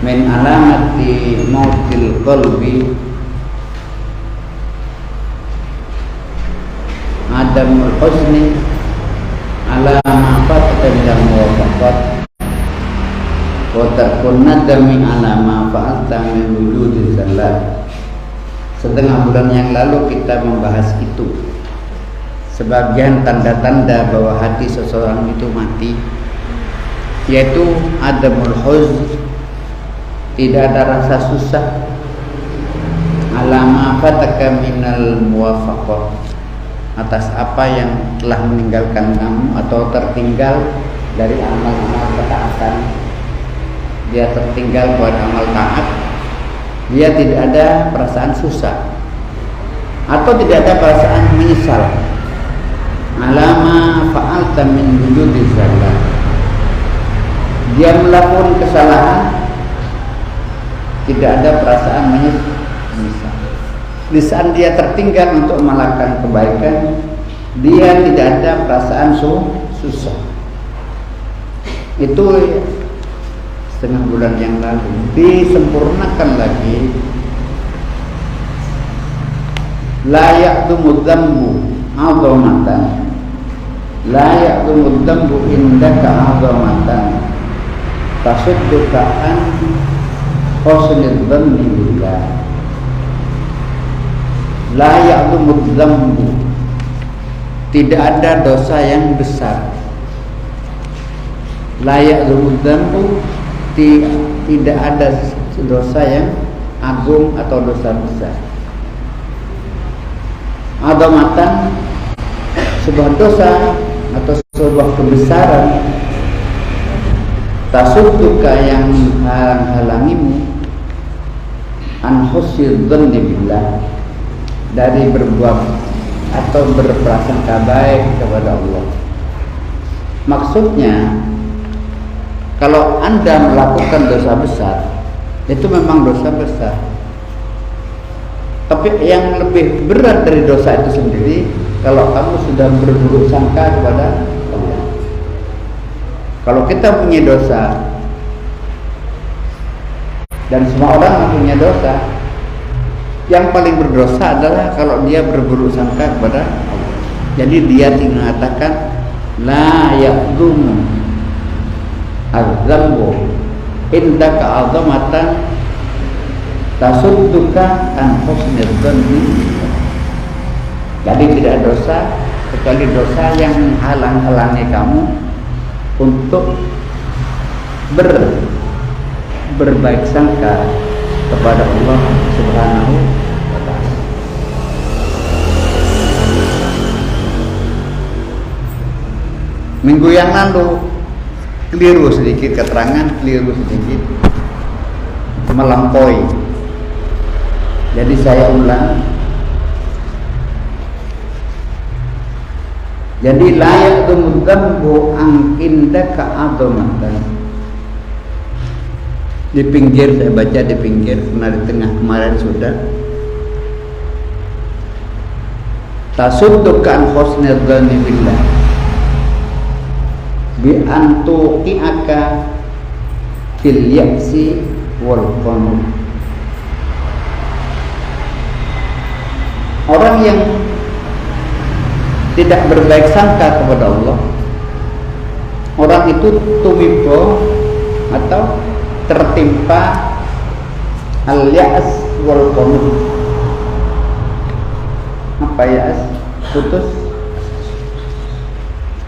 min alamati mautil qalbi adamul husni ala ma fata min muwafaqat wa tarkun nadami ala ma fa'alta min wujudi zallat. Setengah bulan yang lalu kita membahas itu, sebagian tanda-tanda bahwa hati seseorang itu mati, yaitu adamul huzn, tidak ada rasa susah, ala ma fataka minal muwafaqah, atas apa yang telah meninggalkan kamu atau tertinggal dari amal-amal ketaatan. Dia tertinggal pada amal taat, dia tidak ada perasaan susah atau tidak ada perasaan menyesal. Alama fa'alta min wujudi zallat, dia melakukan kesalahan, tidak ada perasaan menyesal. Di saat dia tertinggal untuk melakukan kebaikan, dia tidak ada perasaan susah. Itu setengah bulan yang lalu. Disempurnakan lagi, la ya'dumu dzambu 'azamatan, la ya'dumu dzambu indaka 'azamatan tasudduka an husnul dhanni billah. La ya'dumu dzambu, tidak ada dosa yang besar. La ya'dumu dzambu, tidak ada dosa yang agung atau dosa besar. Adamatan, sebuah dosa atau sebuah kebesaran, tasudduka yang menghalangimu an husnul dhanni billah, dari berbuat atau berprasangka baik kepada Allah. Maksudnya, kalau Anda melakukan dosa besar, itu memang dosa besar. Tapi yang lebih berat dari dosa itu sendiri, kalau kamu sudah berburuk sangka kepada Allah. Kalau kita punya dosa, dan semua orang punya dosa, yang paling berdosa adalah kalau dia berburuk sangka kepada Allah. Jadi dia mengatakan la ya'dumu az-zambu indaka 'azamatan tasudduka an husnul dhanni. Jadi tidak dosa kecuali dosa yang menghalang-halangi kamu untuk berbaik sangka kepada Allah Subhanahu wa ta'ala. Minggu yang lalu keliru sedikit keterangan, keliru sedikit, melampaui. Jadi saya ulang. Jadi layak dzambu an indaka 'azamatan. Di pinggir saya baca, di pinggir, karena di tengah kemarin sudah. Tasudduka an husnul dhanni billah bi antuqi'aka fil ya'si wal qanut. Orang yang tidak berbaik sangka kepada Allah, orang itu tumibo atau tertimpa al-ya'as wal qanut. Apa ya'as? Putus.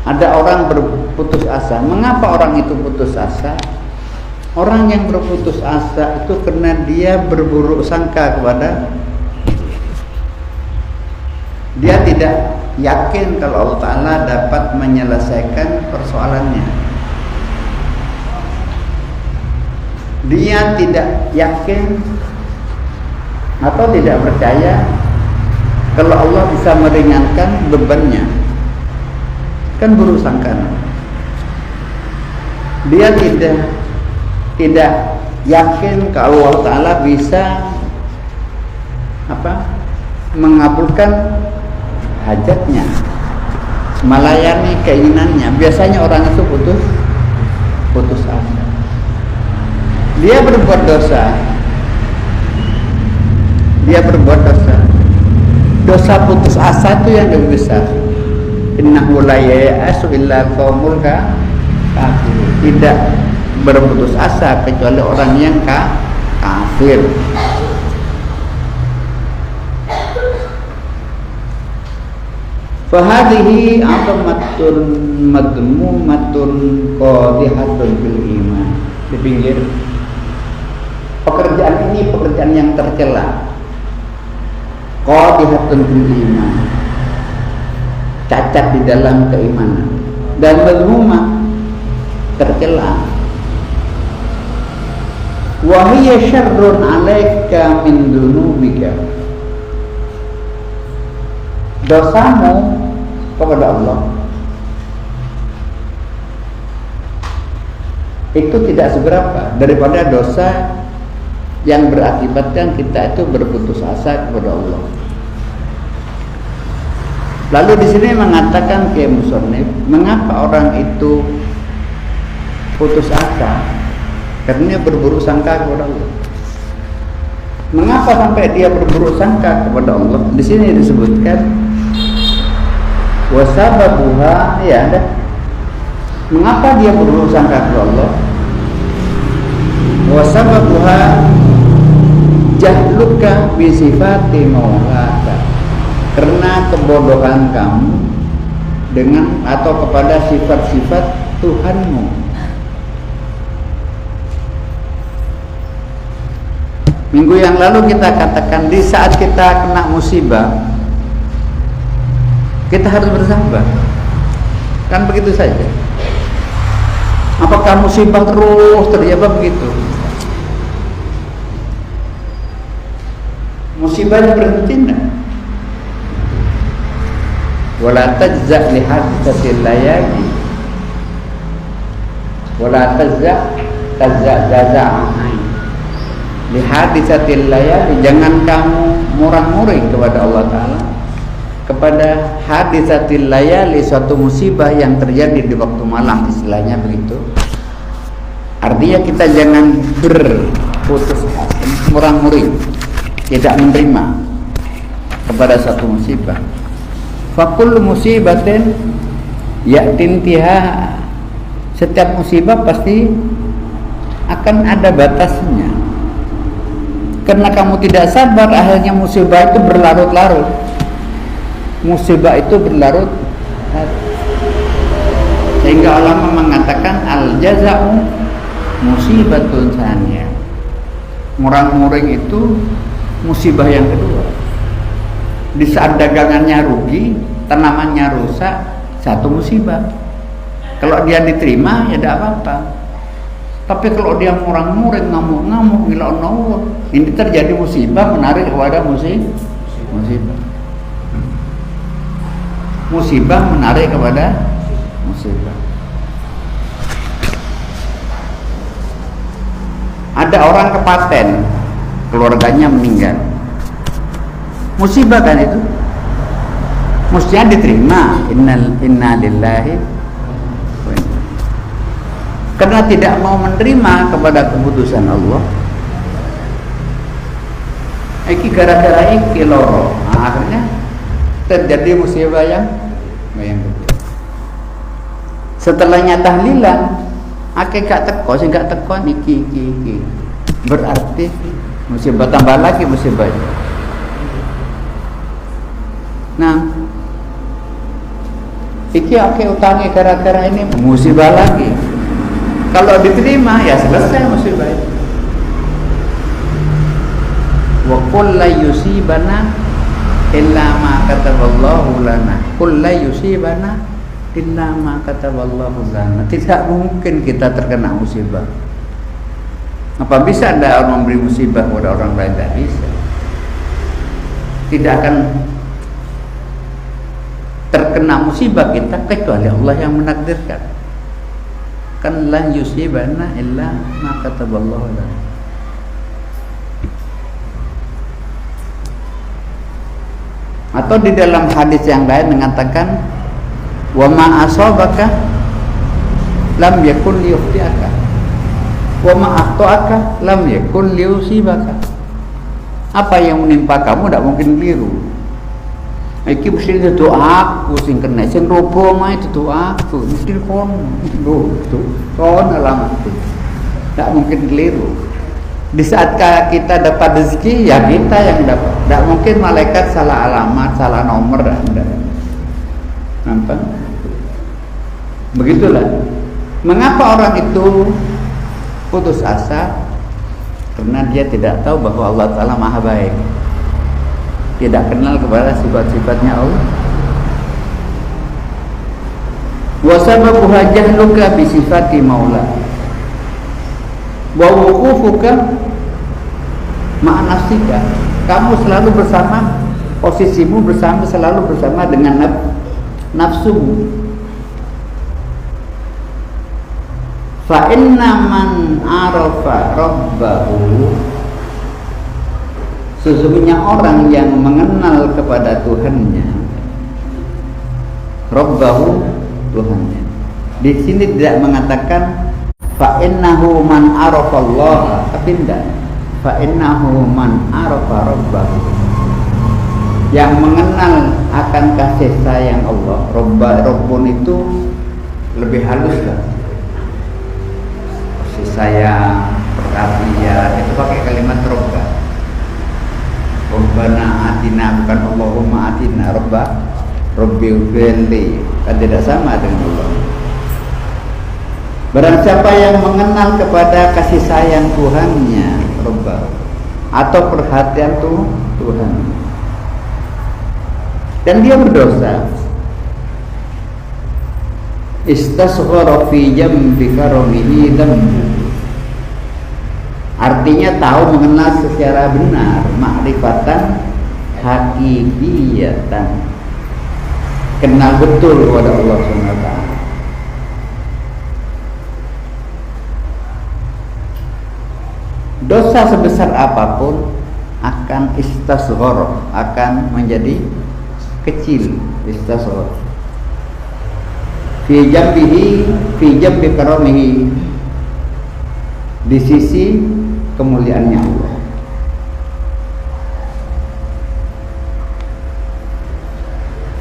Ada orang berputus asa. Mengapa orang itu putus asa? Orang yang berputus asa itu karena dia berburuk sangka kepada, dia tidak yakin kalau Allah Ta'ala dapat menyelesaikan persoalannya. Dia tidak yakin atau tidak percaya kalau Allah bisa meringankan bebannya. Kan buruk sangka. Dia tidak yakin kalau Allah Ta'ala bisa mengabulkan hajatnya, melayani keinginannya. Biasanya orang itu putus asa. dia berbuat dosa, dosa putus asa itu yang lebih besar. Innahu la ya'asu illa qaumul kafir. Tidak berputus asa kecuali orang yang kafir. Fahadihi azamatun madmumatun qadihatun bil iman. Di pinggir, pekerjaan ini pekerjaan yang tercela. Qadihatun bil iman, cacat di dalam keimanan, dan madmumah, tercela. Wa hiya syarrun 'alaika min dzunubika. Dosamu kepada Allah itu tidak seberapa daripada dosa yang berakibatkan kita itu berputus asa kepada Allah. Lalu di sini mengatakan Kiai Musonif, mengapa orang itu putus asa? Karena dia berburuk sangka kepada Allah. Mengapa sampai dia berburuk sangka kepada Allah? Di sini disebutkan wasababuha, ya ada. Mengapa dia berburuk sangka kepada Allah? Wasababuha jahluka bi sifati maulaka, karena kebodohan kamu dengan atau kepada sifat-sifat Tuhanmu. Minggu yang lalu kita katakan, di saat kita kena musibah kita harus bersabar, kan begitu saja. Apakah musibah terus terjadi begitu? Musibahnya berhenti enggak? Wala tajza' li hadisatil layali, wala tajza' li hadisatil layali. Jangan kamu murah-murih kepada Allah Ta'ala, kepada hadisatil layali, suatu musibah yang terjadi di waktu malam, istilahnya begitu. Artinya kita jangan berputus asa, murah-murih, tidak menerima kepada suatu musibah. Fakul musibatin ya'tintiha, setiap musibah pasti akan ada batasnya. Karena kamu tidak sabar, akhirnya musibah itu berlarut-larut. Musibah itu berlarut, sehingga ulama mengatakan al-jaza'u musibatun tsaniyah. Murang-muring itu musibah yang kedua. Di saat dagangannya rugi, tanamannya rusak, satu musibah. Kalau dia diterima ya tidak apa-apa. Tapi kalau dia murang-muring, ngamuk-ngamuk, ngilau-ngilau, ini terjadi musibah, menarik kepada musibah. Musibah menarik kepada musibah. Ada orang kepaten, keluarganya meninggal, musibah kan itu, mestinya diterima. Inna lillahi, karena tidak mau menerima kepada keputusan Allah. Iki gara-gara iki loro, akhirnya terjadi musibah yang betul. Setelahnya tahlilan, akeh gak teko, sing gak teko iki. Berarti musibah tambah lagi musibah. Nah, iki akeh utangnya gara-gara ini, musibah lagi. Kalau diterima ya selesai musibah itu. Wa qul la yusibana illa ma kataballahu lana. Qul la yusibana illa ma kataballahu lana. Tidak mungkin kita terkena musibah. Apa bisa ada orang memberi musibah kepada orang lain? Tidak bisa. Tidak akan terkena musibah kita kecuali Allah yang menakdirkan. Kan la yusibana illa ma kataballahu lana. Atau di dalam hadis yang lain mengatakan wa ma asabaka lam yakun liyukhtiaka. Wa ma akhta'aka lam yakun liyusibaka. Apa yang menimpa kamu tidak mungkin keliru. Iki mesti itu aku sing kena, sing robo mah itu aku, mesti kon alamat itu. Tidak mungkin keliru. Di saat kita dapat rezeki, ya kita yang dapat. Tidak mungkin malaikat salah alamat, salah nomor, Anda. Nampak? Begitulah. Mengapa orang itu putus asa? Karena dia tidak tahu bahwa Allah Ta'ala maha baik, tidak kenal kepada sifat-sifatnya Allah. Wa sababuha jahluka bi sifati maula wa wuqufuka ma'a nafsika. Kamu selalu bersama, posisimu selalu bersama dengan nafsumu. Fa inna man arafa rabbahu, sesungguhnya orang yang mengenal kepada Tuhannya, rabbahu, Tuhannya. Di sini tidak mengatakan fa innahu man arafa Allah, tapi tidak. Fa innahu man arafa rabbahu, yang mengenal akan kasih sayang Allah. Rabbun itu lebih halus lah. Sayang, perhatian, itu pakai kalimat robba. Rabbana atina, bukan Allahumma atina. Rabbi ufirli, kan tidak sama dengan Allah. Barang siapa yang mengenal kepada kasih sayang Tuhannya, robba, atau perhatian Tuhan, dan dia berdosa, istasghara fi jambi karamihi dhanbu, artinya tahu mengenal secara benar, ma'rifatan hakikiyatan, kenal betul kepada Allah Subhanahu wa ta'ala. Dosa sebesar apapun akan istasghara, akan menjadi kecil. Istasghara fi jambi karamihi, di sisi kemuliaannya Allah.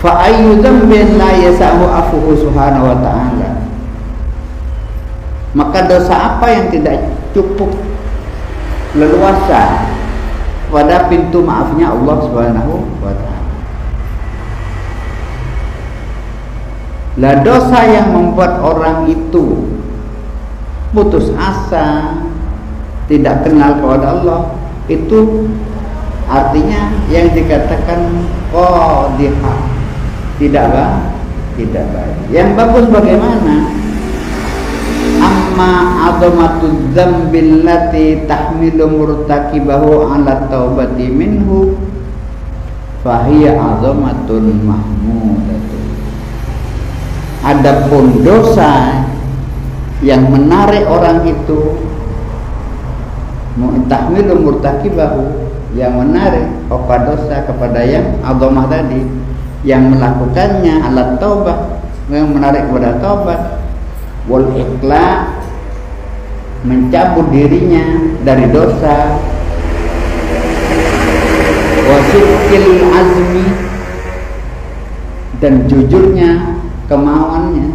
Fa ayyu dzambin la yasa'u afuhu subhanahu wa ta'ala, maka dosa apa yang tidak cukup leluasa pada pintu maafnya Allah Subhanahu wa ta'ala. Lah dosa yang membuat orang itu putus asa, tidak kenal kepada Allah, itu artinya yang dikatakan qadhihah, tidak baik. Yang bagus bagaimana? Amma azamatul dzambil lati tahmilu murtakibahu ala taubati minhu fahiya azamatun mahmudatun. Adapun dosa yang menarik orang itu, tahmilu murtakibahu, yang menarik dosa kepada yang azamah tadi, yang melakukannya ala taubah, yang menarik kepada taubat, wal iqla, mencabut dirinya dari dosa, wasidqil azmi, dan jujurnya kemauannya,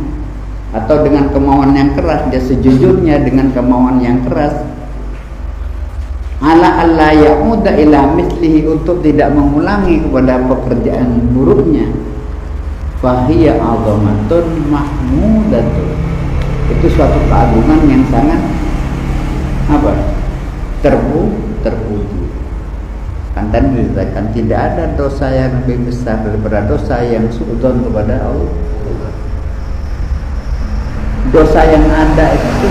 atau dengan kemauan yang keras, dia sejujurnya dengan kemauan yang keras, ala alla ya'uda ila mislihi, untuk tidak mengulangi kepada pekerjaan buruknya, fahiya azamatun mahmudatun, itu suatu keagungan yang sangat terpuji. Kan tadi dikatakan tidak ada dosa yang lebih besar daripada dosa yang suudzon kepada Allah. Dosa yang ada itu,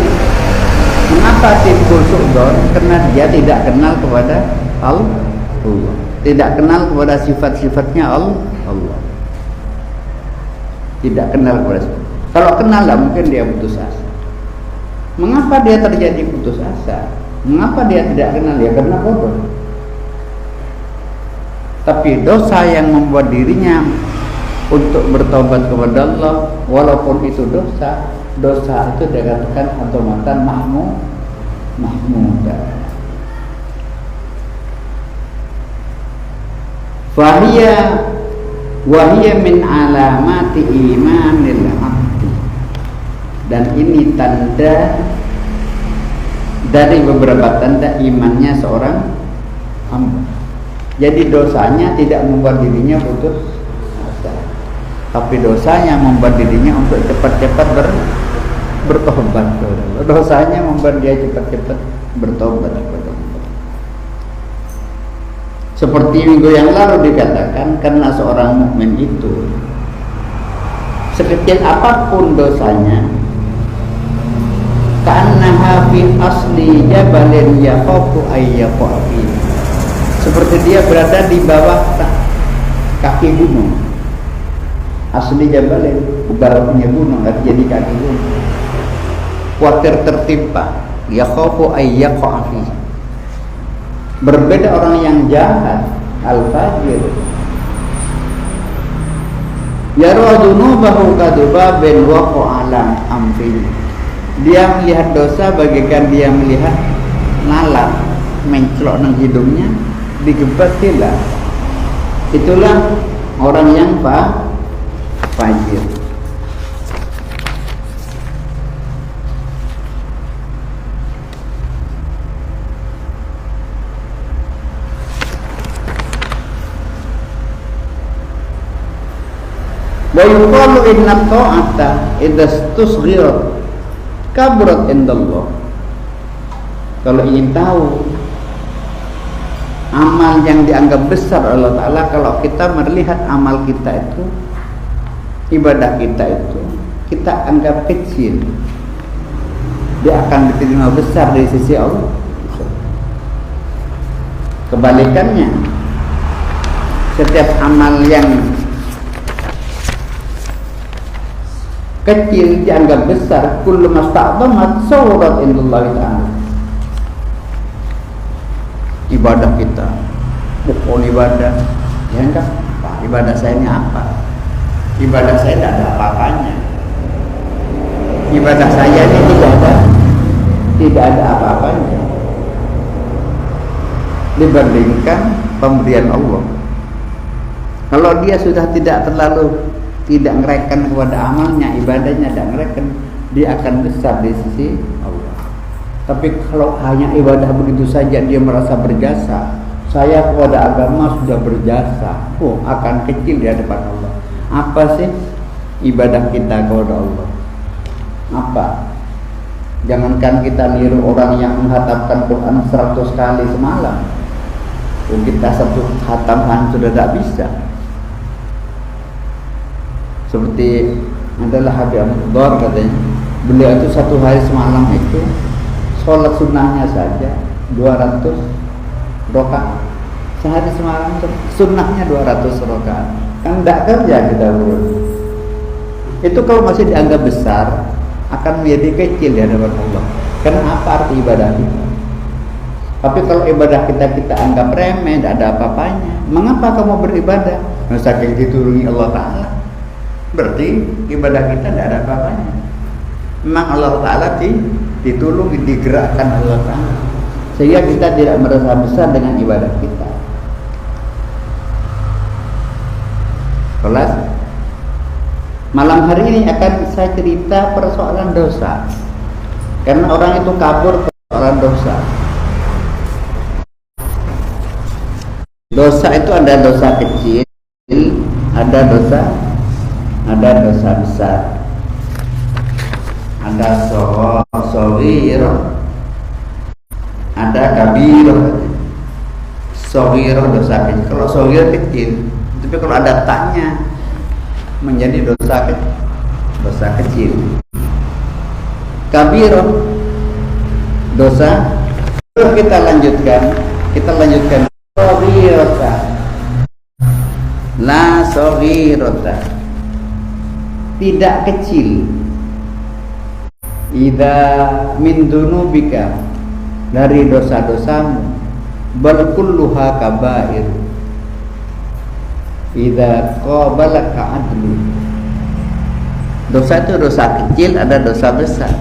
mengapa timbul suudzon? Karena dia tidak kenal kepada Allah, tidak kenal kepada sifat-sifatnya Allah, tidak kenal kepada sifat. Kalau kenal lah mungkin dia putus asa. Mengapa dia terjadi putus asa? Mengapa dia tidak kenal? Ya karena bodoh. Tapi dosa yang membuat dirinya untuk bertobat kepada Allah, walaupun itu dosa itu dikatakan otomatan mahmuda. Wahia min alamati imanil abdi, dan ini tanda dari beberapa tanda imannya seorang hamba. Jadi dosanya tidak membuat dirinya putus asa, tapi dosanya membuat dirinya untuk cepat-cepat bertobat. Dosanya membuat dia cepat-cepat bertobat. Seperti minggu yang lalu dikatakan, karena seorang mukmin itu sekecil apapun dosanya, ka'annaha fi asli jabalin yakhafu ayyaqa fi, seperti dia berada di bawah kaki gunung. Asli jabalin, bawahnya gunung, jadi kaki gunung, khawatir tertimpa. Yakhafu ayyaqa fi. Berbeda orang yang jahat, al-fajir, yarudunubahu kadubabin waqa'alam amfil. Dia melihat dosa bagaikan dia melihat lalat mencelok nang hidungnya, digebat hilang. Itulah orang yang fajir. Wa yuqalu inna ta'ata idza istusghirat kabrat indallah. Kalau ingin tahu amal yang dianggap besar Allah Ta'ala, kalau kita melihat amal kita itu, ibadah kita itu, kita anggap kecil, dia akan diterima besar dari sisi Allah. Kebalikannya, setiap amal yang kecil dianggap besar, kullu masta'zamat sawrat indallahi ta'ala. Ibadah kita, bukan ibadah, ya enggak, ibadah saya ini apa? Ibadah saya tidak ada apa-apanya. Ibadah saya ini tidak ada apa-apanya dibandingkan pemberian Allah. Kalau dia sudah tidak ngereken kepada amalnya, ibadahnya tidak ngereken, dia akan besar di sisi Allah. Tapi kalau hanya ibadah begitu saja dia merasa berjasa, saya kepada agama sudah berjasa, akan kecil di hadapan Allah. Apa sih ibadah kita kepada Allah? Apa? Jangankan kita niru orang yang menghatamkan Quran 100 kali semalam, kita satu khataman sudah tidak bisa. Seperti adalah Habib Abdul katanya, beliau itu satu hari semalam itu sholat sunnahnya saja 200 rakaat. Sehari semalam sunnahnya 200 rakaat. Kan tidak kerja kita bro. Itu kalau masih dianggap besar, akan menjadi kecil di hadapan Allah. Karena apa arti ibadah kita? Tapi kalau ibadah kita anggap remeh, tidak ada apa-apanya. Mengapa kamu beribadah? Saking ditulungi Allah Ta'ala. Berarti ibadah kita tidak ada apa-apanya. Memang Allah Ta'ala ditulungi, digerakkan Allah Ta'ala, sehingga kita tidak merasa besar dengan ibadah kita. Kelas malam hari ini akan saya cerita persoalan dosa, karena orang itu kabur persoalan dosa. Dosa itu ada dosa kecil, ada dosa besar, ada soghir, ada kabir. Soghir dosa kecil. Kalau soghir kecil, tapi kalau ada taknya menjadi dosa kecil. Kabir dosa. Kita lanjutkan. Soghirata, la soghirata, tidak kecil. Idza min dunubika, dari dosa-dosamu, bal kulluha kabair. Idza qabalaka adlu, dosa itu dosa kecil, ada dosa besar.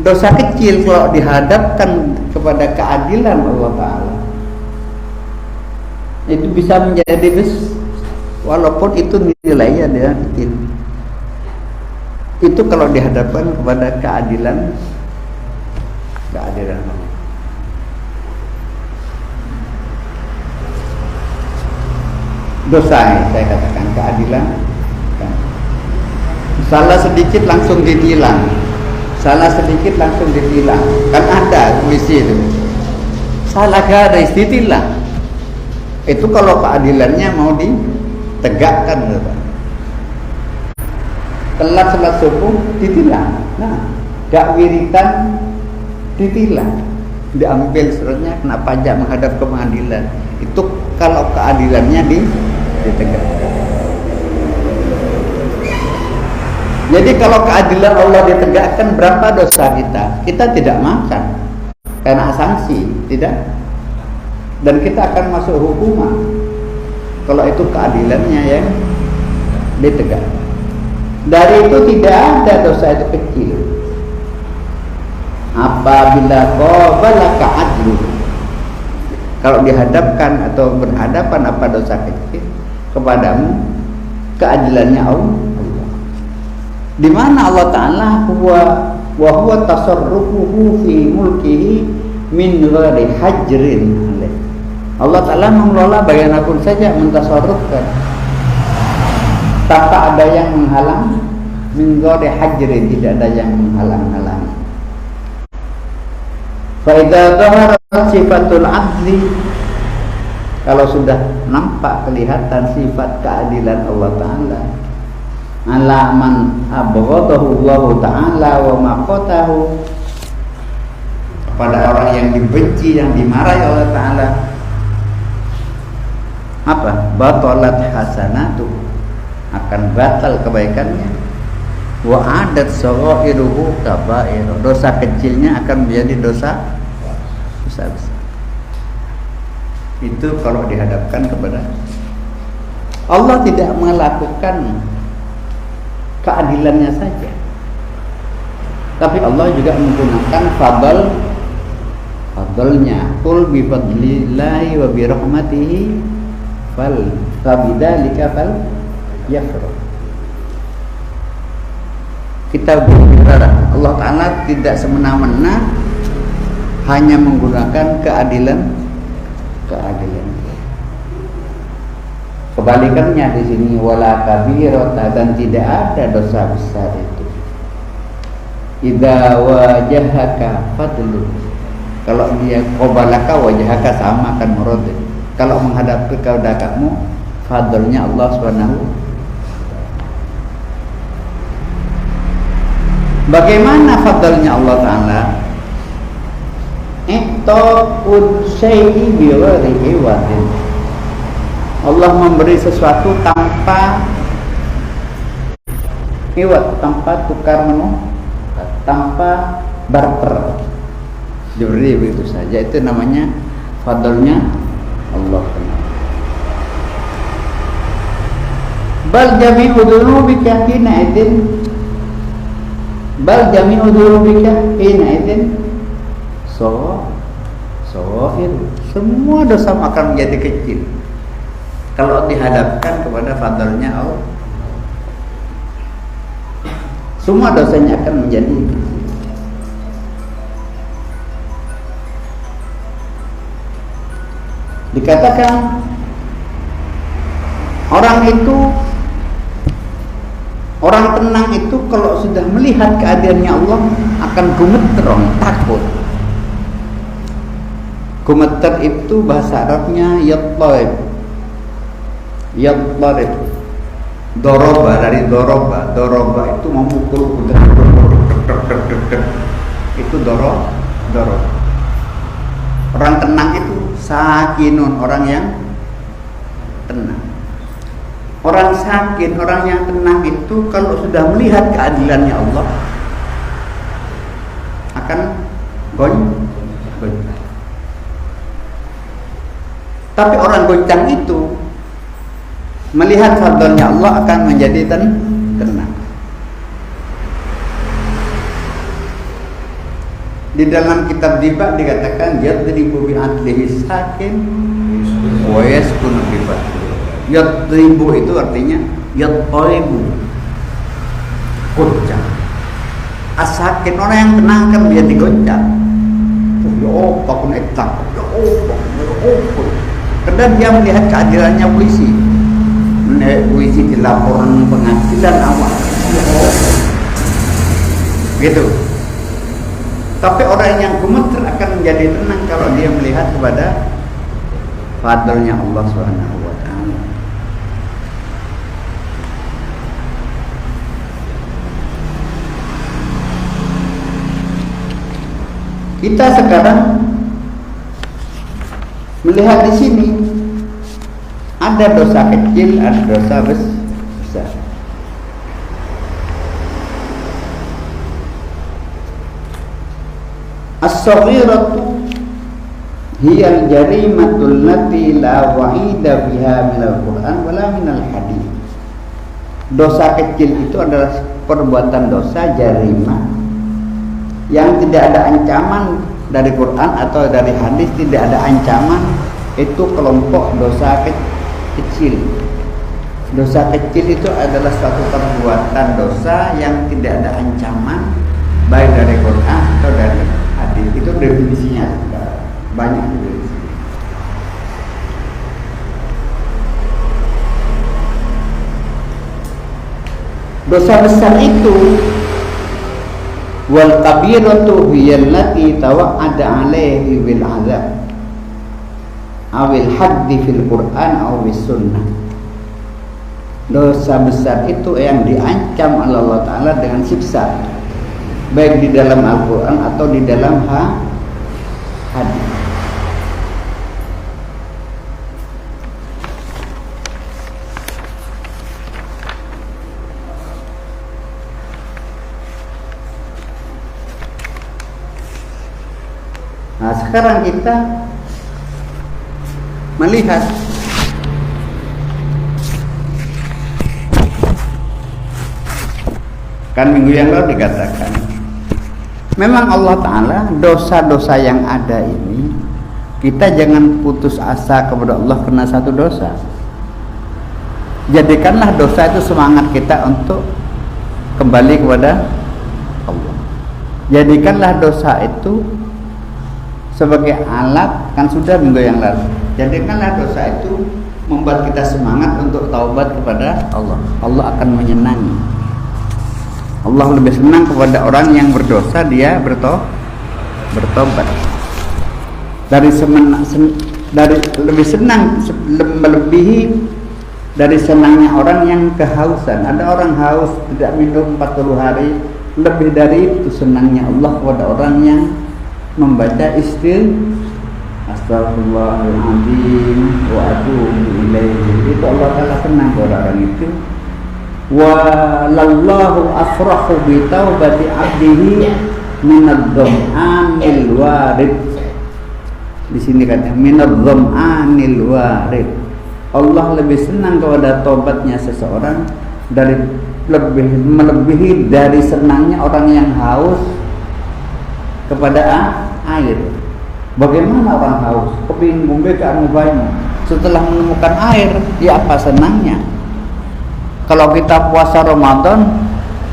dosa kecil kalau dihadapkan kepada keadilan Allah Ta'ala itu bisa menjadi walaupun itu nilainya dia kecil. Itu kalau dihadapkan kepada keadilan Allah. Dosa saya katakan keadilan. Salah sedikit langsung ditilang. Salah sedikit langsung ditilang. Kan ada puisi itu. Salah gak ada ditilang. Itu kalau keadilannya mau ditegakkan, gitu. Telat sholat subuh ditilang. Nah, gak wiritan ditilang. Diambil suratnya kena pajak menghadap ke pengadilan. Itu kalau keadilannya ditegakkan. Jadi kalau keadilan Allah ditegakkan, berapa dosa kita? Kita tidak makan karena sanksi, tidak. Dan kita akan masuk hukuman kalau itu keadilannya yang ditegakkan. Dari itu tidak ada dosa itu kecil. Apabila qabalaka adlu, kalau dihadapkan atau berhadapan apa dosa kecil kepadamu, keadilannya Allah. Di mana Allah Ta'ala wa huwa tasarrufuhu fi mulkihi min ghairi hajrin. Allah Ta'ala mengelola bagaimanapun saja, mentasarrufkan tanpa ada yang menghalang, min ghairi hajrin, tidak ada yang menghalang-halangi. Fa idza dhahara sifatul adli, kalau sudah nampak kelihatan sifat keadilan Allah Ta'ala, ala man abghadahu Allah Ta'ala wa maqatahu, pada orang yang dibenci, yang dimarahi Allah Ta'ala, apa? Batalat hasanatu, akan batal kebaikannya. Wa adat saghairuhu kabair, dosa kecilnya akan menjadi dosa besar. Itu kalau dihadapkan kepada Allah, tidak melakukan keadilannya saja, tapi Allah juga menggunakan fadlnya. Qul bi fadlillahi wa bi rahmatihi fabidzalika falyafrahu. Kita berbicara Allah Ta'ala tidak semena-mena hanya menggunakan keadilan. Kebalikannya di sini, wala kabirata, dan tidak ada dosa besar itu. Idza wajahaka fadlu, kalau dia qabalaka wajahaka, sama kan murad. Kalau menghadapi keadaanmu, fadlnya Allah Subhanahu. Bagaimana fadlnya Allah Ta'ala? Iqta'ud syai'i bi ghairi iwadin, Allah memberi sesuatu tanpa iwat, tanpa tukar menukar, tanpa barter, diberi begitu saja. Itu namanya fadlnya Allah. Bal jami'u dzunubika hina idzin, bal jami'u dzunubika hina idzin sohir, semua dosa akan menjadi kecil kalau dihadapkan kepada fadlnya Allah. Semua dosanya akan menjadi kecil. Dikatakan orang tenang itu kalau sudah melihat keadilannya Allah akan gemeter, takut. Gemeter itu bahasa Arabnya yattarib. Doroba, dari doroba itu memukul, itu doroba. Orang tenang itu sakinun, orang yang tenang. Orang sakin, orang yang tenang itu kalau sudah melihat keadilannya Allah akan goncang. Tapi orang goncang itu melihat fadlnya Allah akan menjadi tenang. Di dalam kitab Dibak dikatakan yadribu bi adlihi sakin wa yaskunu bi fadli. Yadribu itu artinya yadribu, goncang. Asakin orang yang tenang kan dia digoncang. Oh, apa pun itu takut. Oh. Kadang dia melihat keadilannya polisi. Polisi dilaporan pengadilan awal. Gitu. Tapi orang yang gemeter akan menjadi tenang kalau dia melihat kepada fadlnya Allah Subhanahu wa taala. Kita sekarang melihat di sini ada dosa kecil, ada dosa besar. As-saghiratu hiya al-jarimatul lati la wa'ida biha minal Qur'an wala minal hadis. Dosa kecil itu adalah perbuatan dosa jarimah yang tidak ada ancaman dari Quran atau dari hadis, tidak ada ancaman. Itu kelompok dosa kecil. Dosa kecil itu adalah suatu perbuatan dosa yang tidak ada ancaman baik dari Quran atau dari hadis. Itu definisinya banyak definisi. Dosa besar itu wal kabiratu hiyallati tawa'ada 'alaihi bil 'adzab awil haddi fil Qur'an aw bis sunnah. Dosa besar itu yang diancam oleh Allah Ta'ala dengan siksa, baik di dalam Al-Quran atau di dalam hadis. Nah, sekarang kita melihat kan minggu yang lalu dikatakan memang Allah Ta'ala dosa-dosa yang ada ini kita jangan putus asa kepada Allah karena satu dosa. Jadikanlah dosa itu semangat kita untuk kembali kepada Allah. Jadikanlah dosa itu sebagai alat, kan sudah minggu yang lalu. Jadikanlah dosa itu membuat kita semangat untuk taubat kepada Allah. Allah akan menyenangi. Allah lebih senang kepada orang yang berdosa dia bertobat. Lebih senang melebihi dari senangnya orang yang kehausan. Ada orang haus tidak minum 40 hari, lebih dari itu senangnya Allah kepada orang yang membaca Astaghfirullahaladzim wa atubu ilaihi. Itu Allah Ta'ala senang kepada orang itu. Wa lallahu afrahu bi taubati abdihi minadh-dham'anil warid. Di sini katanya minadh-dham'anil warid. Allah lebih senang kepada taubatnya seseorang dari melebihi dari senangnya orang yang haus kepada air. Bagaimana orang haus kepingin ngombe ke anu banyu, setelah menemukan air ya apa senangnya. Kalau kita puasa Ramadan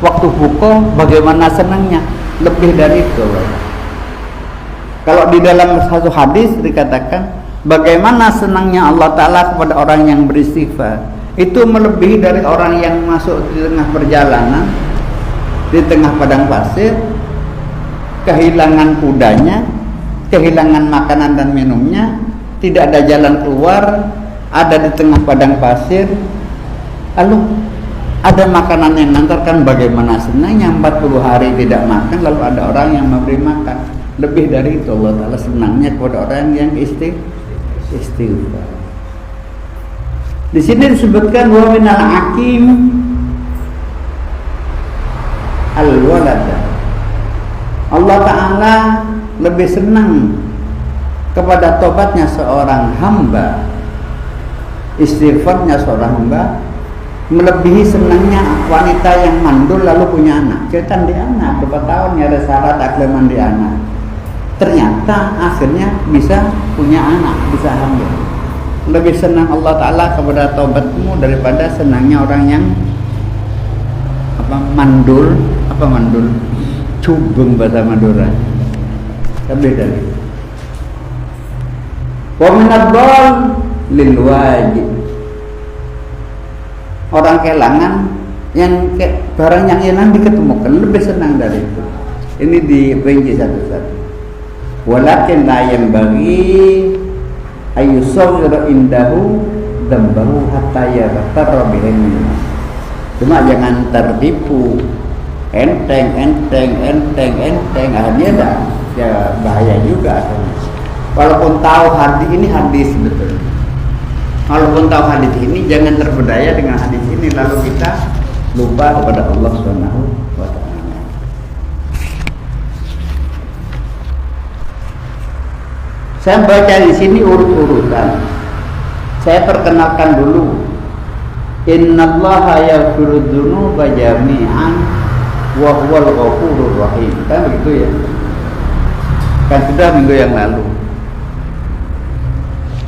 waktu buka bagaimana senangnya, lebih dari itu. Kalau di dalam satu hadis dikatakan bagaimana senangnya Allah Ta'ala kepada orang yang beristighfar, itu melebihi dari orang yang masuk di tengah perjalanan di tengah padang pasir, kehilangan kudanya, kehilangan makanan dan minumnya, tidak ada jalan keluar, ada di tengah padang pasir, lalu ada makanan yang mengantarkan. Bagaimana senangnya 40 hari tidak makan, lalu ada orang yang memberi makan. Lebih dari itu Allah Ta'ala senangnya kepada orang yang istighfar. Di sini disebutkan wa minal hakim al-walada. Allah Ta'ala lebih senang kepada tobatnya seorang hamba, istighfarnya seorang hamba, melebihi senangnya wanita yang mandul lalu punya anak. Cetan di anak, berapa tahun ya ada syarat akil mandi anak. ternyata akhirnya bisa punya anak, bisa hamil. Lebih senang Allah Ta'ala kepada taubatmu daripada senangnya orang yang mandul, cubung bahasa Madura. Lebih dari wa minad-dhal lil wajib. Orang kehilangan yang barang yang hilang diketemukan, lebih senang dari itu. Ini dibenci satu-satu. Walakin la yanbaghi ayyusawwira indahu dambahu hatta yaghtarra bihi. Cuma jangan tertipu, enteng, akhirnya ya bahaya juga akhirnya. Walaupun tahu hadis ini hadis betul, walaupun tahu hadis ini jangan terpedaya dengan hadis ini lalu kita lupa kepada Allah Subhanahu wa Ta'ala. Saya baca di sini urut-urutan. Saya perkenalkan dulu. Innallaha yaghfiru dzunuba jami'an wa huwal ghafurur rahim. Kan begitu ya? Kan sudah minggu yang lalu.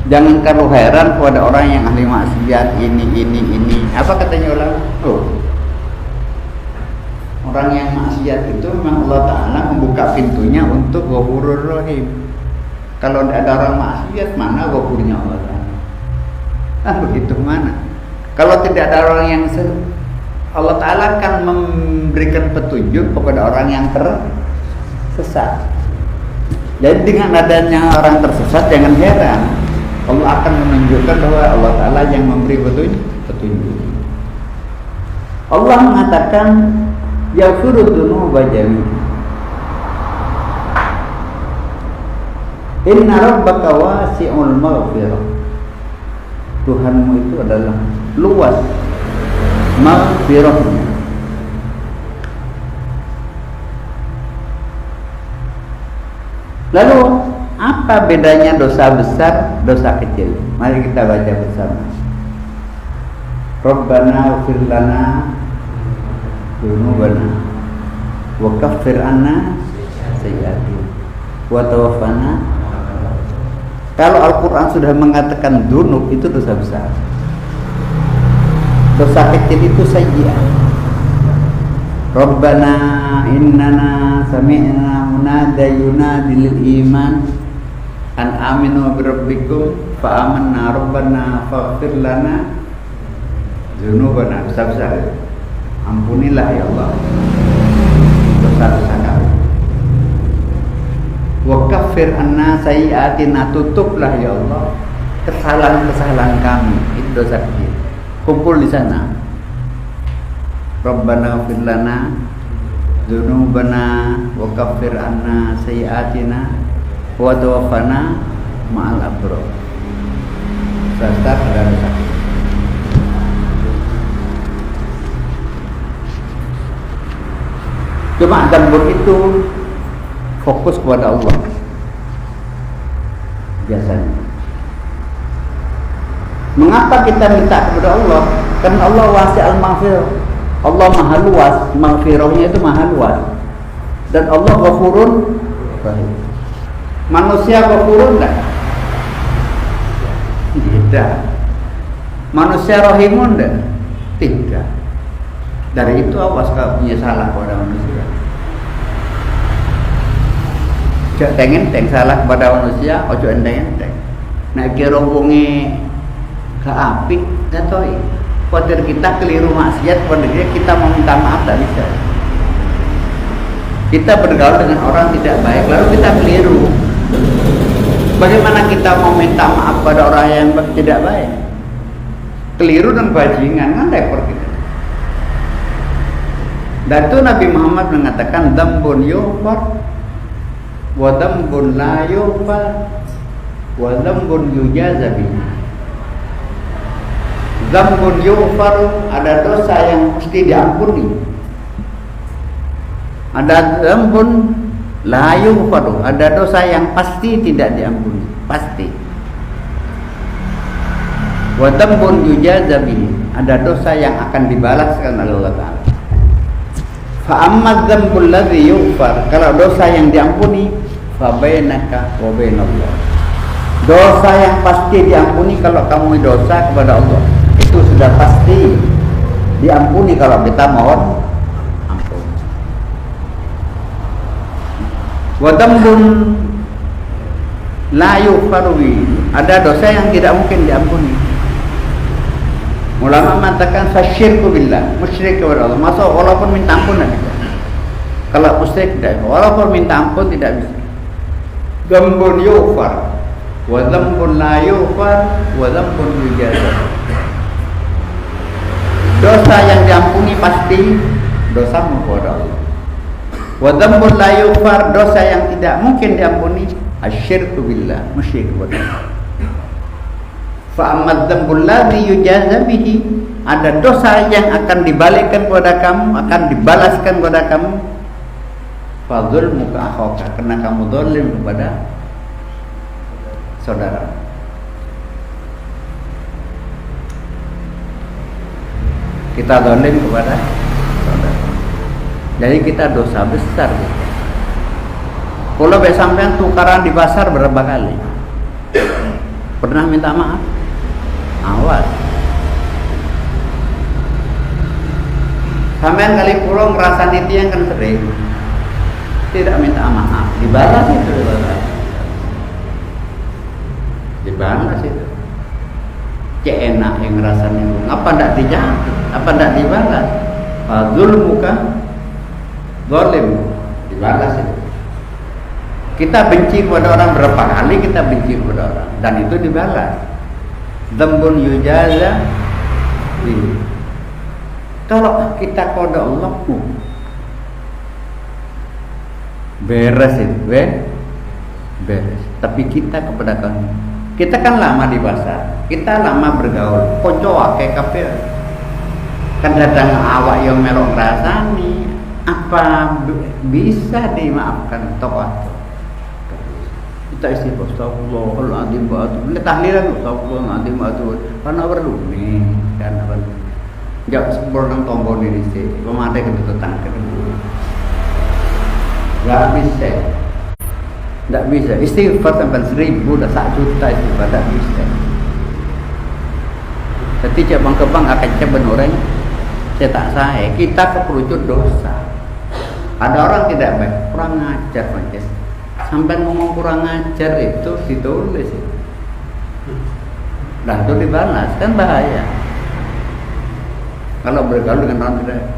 Jangan kamu heran kepada orang yang ahli maksiat ini. Apa katanya ulama? Orang yang maksiat itu memang Allah Ta'ala membuka pintunya untuk ghafurur rahim. Kalau tidak ada orang maksiat, mana ghafurnya Allah Ta'ala? Begitu mana? Kalau tidak ada orang yang Allah Ta'ala akan memberikan petunjuk kepada orang yang tersesat. Jadi dengan adanya orang tersesat jangan heran, Allah akan menunjukkan bahwa Allah Ta'ala yang memberi petunjuk. Allah mengatakan yaghfiru dzunuba jami'an. Inna rabbaka wasi'ul maghfirah. Tuhanmu itu adalah luas maghfirahnya. Lalu apa bedanya dosa besar, dosa kecil? Mari kita baca bersama. Rabbana ighfir lana dzunubana wa kaffir anna sayyi'atina wa tawaffana. Kalau Al-Quran sudah mengatakan dzunub itu dosa besar, dosa kecil itu sayyi'ah. Rabbana innana sami'na munada yunadi lil iman an aminu bi rabbikum fa amanna rabbana faghfir lana dzunubana. Dosa besar. Ampunilah ya Allah dosa-dosa kami. Wa kaffir anna sayyi'atina, tutuplah ya Allah kesalahan-kesalahan kami. Itu dosa kecil. Kumpul di sana. Rabbana ighfir lana dzunubana wa kaffir anna sayyi'atina wa tawaffana ma'al abrar. Dosa dan dosa. Cuma dambur itu fokus kepada Allah biasanya. Mengapa kita minta kepada Allah? Karena Allah wasi'al maghfirah. Allah maha luas, maghfirahnya itu maha luas. Dan Allah ghafurun rahim. Manusia ghafurun enggak? Tidak. Manusia rahimun enggak? Tidak. Dari itu awas kalau punya salah kepada manusia. Ojo enteng salah kepada manusia, ojo enteng. Nek kira wonge gak apik, datoi. Khawatir kita keliru maksiat pada dia, kita mau minta maaf tak bisa. Kita bergaul dengan orang tidak baik, lalu kita keliru. Bagaimana kita mau minta maaf pada orang yang tidak baik? Keliru dan bajingan, kan repot kita. Dan itu Nabi Muhammad mengatakan dzambun yughfar wa dzambun la yughfar wa dzambun yujaza bihi. Dzambun yughfar, ada dosa yang mesti diampuni. Ada dzambun la yughfar, ada dosa yang pasti tidak diampuni, pasti. Wa dzambun yujaza bihi, ada dosa yang akan dibalaskan oleh Allah Ta'ala. Fa amma dzambul ladzi yughfar, kalau dosa yang diampuni, fa bainaka wa bainallah. Dosa yang pasti diampuni kalau kamu dosa kepada Allah. Itu sudah pasti diampuni kalau kita mohon ampun. Wa dambun la yughfaru, ada dosa yang tidak mungkin diampuni. Ulama mengatakan fasyirku billah, musyrik kepada Allah. Masa walaupun minta ampun tidak bisa. Kalau musyrik tidak, walaupun minta ampun tidak bisa. Dambun yughfar wa dambun la yughfar wa dambun yujazar. Dosa yang diampuni pasti dosamu kepada Allah. Wa dambun la yughfar, dosa yang tidak mungkin diampuni, asyirku billah, musyrik kepada Allah. Fa amma dzambul ladzi yujaza bihi, ada dosa yang akan dibalikkan kepada kamu, akan dibalaskan kepada kamu. Fa dzulmuka akhaka, karena kamu zalim kepada saudara. Kita zalim kepada saudara. Jadi kita dosa besar. Kalau sampean tukaran di pasar berapa kali? Pernah minta maaf? Awas. Sampean kali pulang ngerasa nitian kan sering. Tidak minta maaf, dibalas itu, dibalas itu. Cek enak yang ngerasa nitian. Apa ndak dijawab? Apa ndak dibalas? Fadzul muka zalim, dibalas itu. Kita benci kepada orang berapa kali kita benci kepada orang, dan itu dibalas. Dzambun yujaza bihi. Kalau kita kepada Allah beres itu, beres. Tapi kita kepada kamu, kita kan lama di pasar, kita lama bergaul, koncoa kayak kafir. Kan datang awak yang melok rasani, apa bisa dimaafkan tokoh? Kita istighfar, astagfirullahaladzim, ini tahlilan, astagfirullahaladzim, karena perlu nih, karena perlu. Jangan sempurna tombol ini sih, pemadai kedudukan kedua. Gak bisa, gak bisa. Istighfar sampai 1000, dah 1 juta istighfar, gak bisa. Jadi cabang-cabang akan caban orang, saya tak saya, kita keperucut dosa. Ada orang tidak baik, kurang ngajar macam. Sampai ngomong kurang ajar itu ditulis, dan itu dibalas, kan bahaya. Kalau bergaul dengan orang tidak,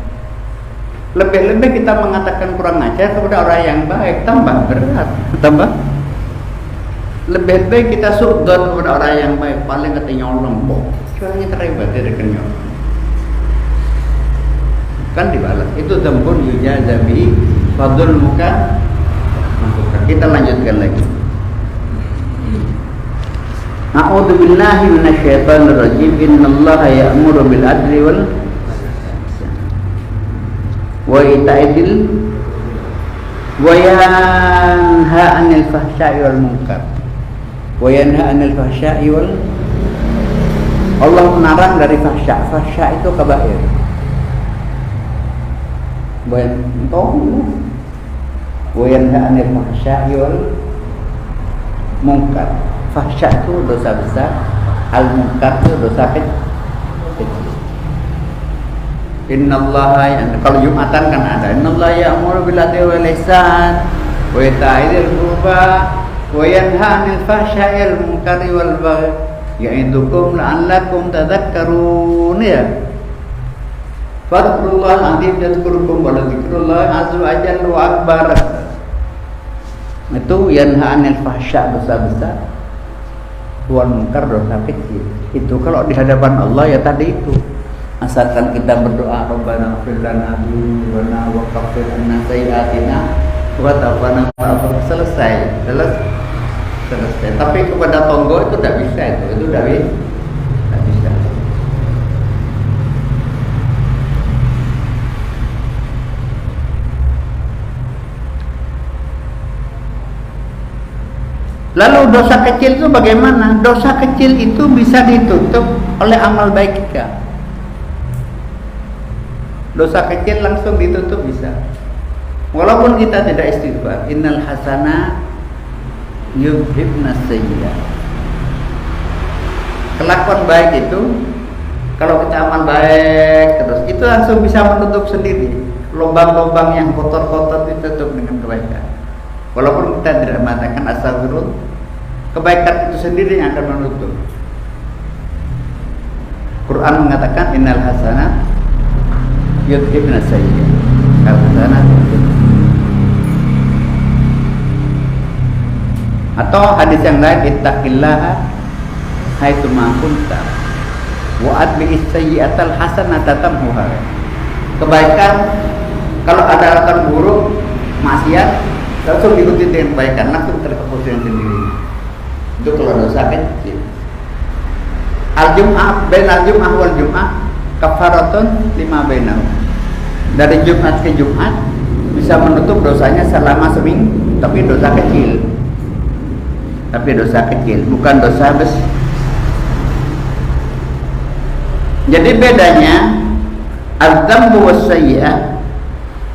lebih-lebih kita mengatakan kurang ajar kepada orang yang baik, tambah berat, tambah. Lebih-lebih kita suudzon kepada orang yang baik, paling kata nyolong, curangnya terhebat dari kenyol. Kan dibalas, itu dzambun yujaza bihi fadzul muka. Kita lanjutkan lagi. A'udzu billahi minasyaitonir rajim. Innallaha ya'muru bil adli wal wa ita'il wa yanha 'anil fahsya'i wal munkar. Wa yanha 'anil fahsya'i wal, Allah melarang dari fahsya. Fahsya itu kabair. Wa yanha 'anil fahsya'i wal munkar. Fahsya itu dosa besar, al munkar itu dosa kecil. Innallaha, kalau Jumatan kan ada, innallaha ya'muru bil adli wal ihsan wa ita'i dzil qurba wa yanha 'anil fahsya'i wal munkari wal baghi ya'idukum la'allakum tadhakkarun. Ya, fadhkurullaha azim yadhkurukum wa dzikrullahi azza wa jalla wa akbar. Itu yanha 'anil fahsya dosa besar, wal munkar dosa kecil. Itu kalau di hadapan Allah ya tadi itu. Asalkan kita berdoa, Rabbana ighfir lana dzunubana wa kaffir 'anna sayyi'atina wa tawaffana ma'al selesai. Tapi kepada tonggo itu tidak bisa, itu tidak bisa. Lalu dosa kecil itu bagaimana? Dosa kecil itu bisa ditutup oleh amal baik kita. Dosa kecil langsung ditutup bisa. Walaupun kita tidak istighfar, innal hasana yudhibna sayyi'at. Kelakuan baik itu, kalau kita amal baik terus, itu langsung bisa menutup sendiri lubang-lubang yang kotor-kotor, ditutup dengan kebaikan. Walaupun kita tidak mengatakan astagfirullah, kebaikan itu sendiri yang akan menutup. Quran mengatakan innal hasanat yudhibna sayyi'at. Hasanat. Atau hadis yang lain, ittaqillaha haitsu ma kunta wa atbi'is sayyi'atal hasanata tamhuha. Kebaikan, kalau ada lakukan buruk, maksiat, langsung diikuti dengan kebaikan, langsung terkepus dengan sendiri. Itu kalau dosa kecil. Al-Jum'ah, bainal Jum'ah wal Jum'ah kafaratun lima bainahu. Dari Jumat ke Jumat bisa menutup dosanya selama seminggu, tapi dosa kecil. Tapi dosa kecil, bukan dosa besar. Jadi bedanya al-dzambu was-sayyi'ah.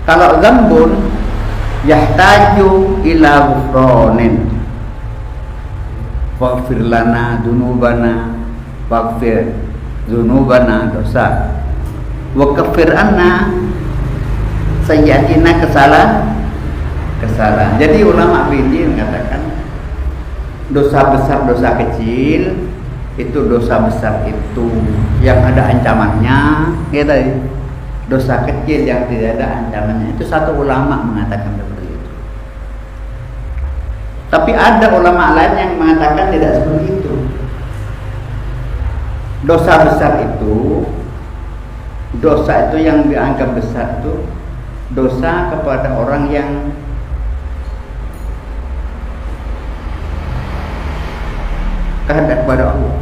Kalau dzambun yahtaju ila ghufranin, waghfir lana dzunubana, waghfir dzunubana, dosa, wa kaffir anna sayyi'atina, kesalahan. Jadi ulama fikih mengatakan dosa besar, dosa kecil, itu dosa besar itu yang ada ancamannya, ya tadi. Dosa kecil yang tidak ada ancamannya, itu satu ulama mengatakan seperti itu. Tapi ada ulama lain yang mengatakan tidak seperti itu. Dosa besar itu, dosa itu yang dianggap besar itu dosa kepada orang yang kehendak kepada Allah.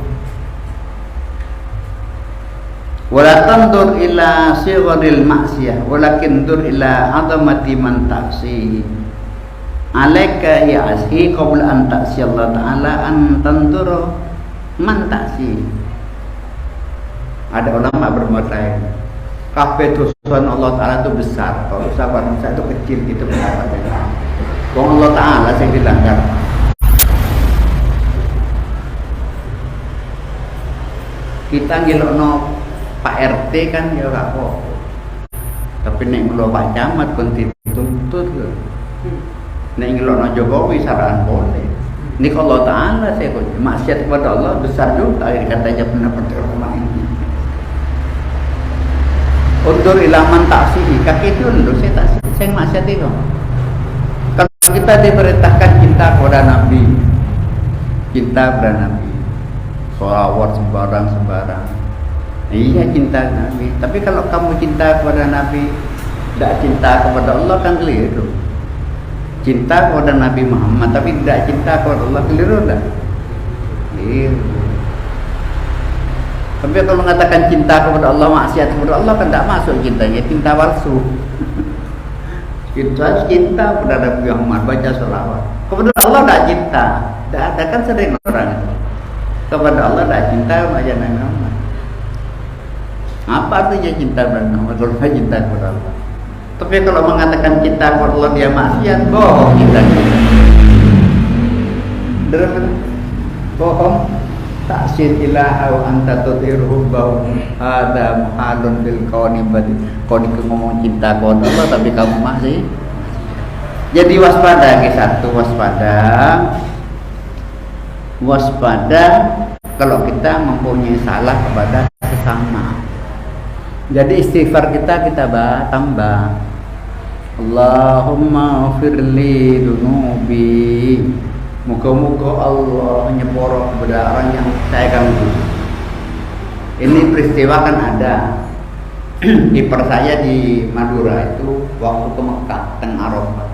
Wala tandur ila sigharil maksiyah walakin dur ila azamati man ta'si. Alaika ya ashi qabla an ta'si Allah ta'ala an tandur man ta'si. Ada ulama bermata kabeh dosa Allah Ta'ala itu besar, kalau dosa manusia itu kecil, gitu pendapatnya. Wong Allah Ta'ala sing dilanggar. Kita ngelokno Pak RT kan ya gak apa-apa, tapi nek ngelok Pak Camat pun dituntut lho. Nek ngelokno Jokowi saran boleh. Ini kalau Allah Ta'ala saya kok maksiat kepada Allah besar juga, katanya pendapat ulama ini. Undur ilaman taksihi, kaki itu undur saya tak, saya maksiat itu. Kalau kita diperintahkan cinta kepada Nabi, cinta kepada Nabi, sholawat sembarang. Iya cinta Nabi. Tapi kalau kamu cinta kepada Nabi, tidak cinta kepada Allah, kan keliru. Cinta kepada Nabi Muhammad tapi tidak cinta kepada Allah, keliru enggak? Keliru. Tapi kalau mengatakan cinta kepada Allah, maksiat kepada Allah, kan tidak masuk cintanya, cinta palsu. Cinta kepada Nabi Muhammad, baca sholawat. Kepada Allah tidak cinta, tidak ada, kan sering orang itu. Kepada Allah tidak cinta, baca Nabi Muhammad. Apa artinya cinta kepada Muhammad kalau tidak cinta kepada Allah? Tapi kalau mengatakan cinta kepada Allah dia maksiat, bohong cintanya. Bohong. Ta'sin ilaha wa anta tutirhu bau ada muhalun bil kauni badi. Kau ngomong cinta kepada Allah tapi kamu masih. Jadi waspada, satu waspada kalau kita mempunyai salah kepada sesama. Jadi istighfar kita tambah. Allahumma firli dunubi. Muka-muka Allah nyeporo kepada orang yang saya ganggu. Ini peristiwa kan ada. Ipar saya di Madura itu waktu ke Mekah, tengah Arafah.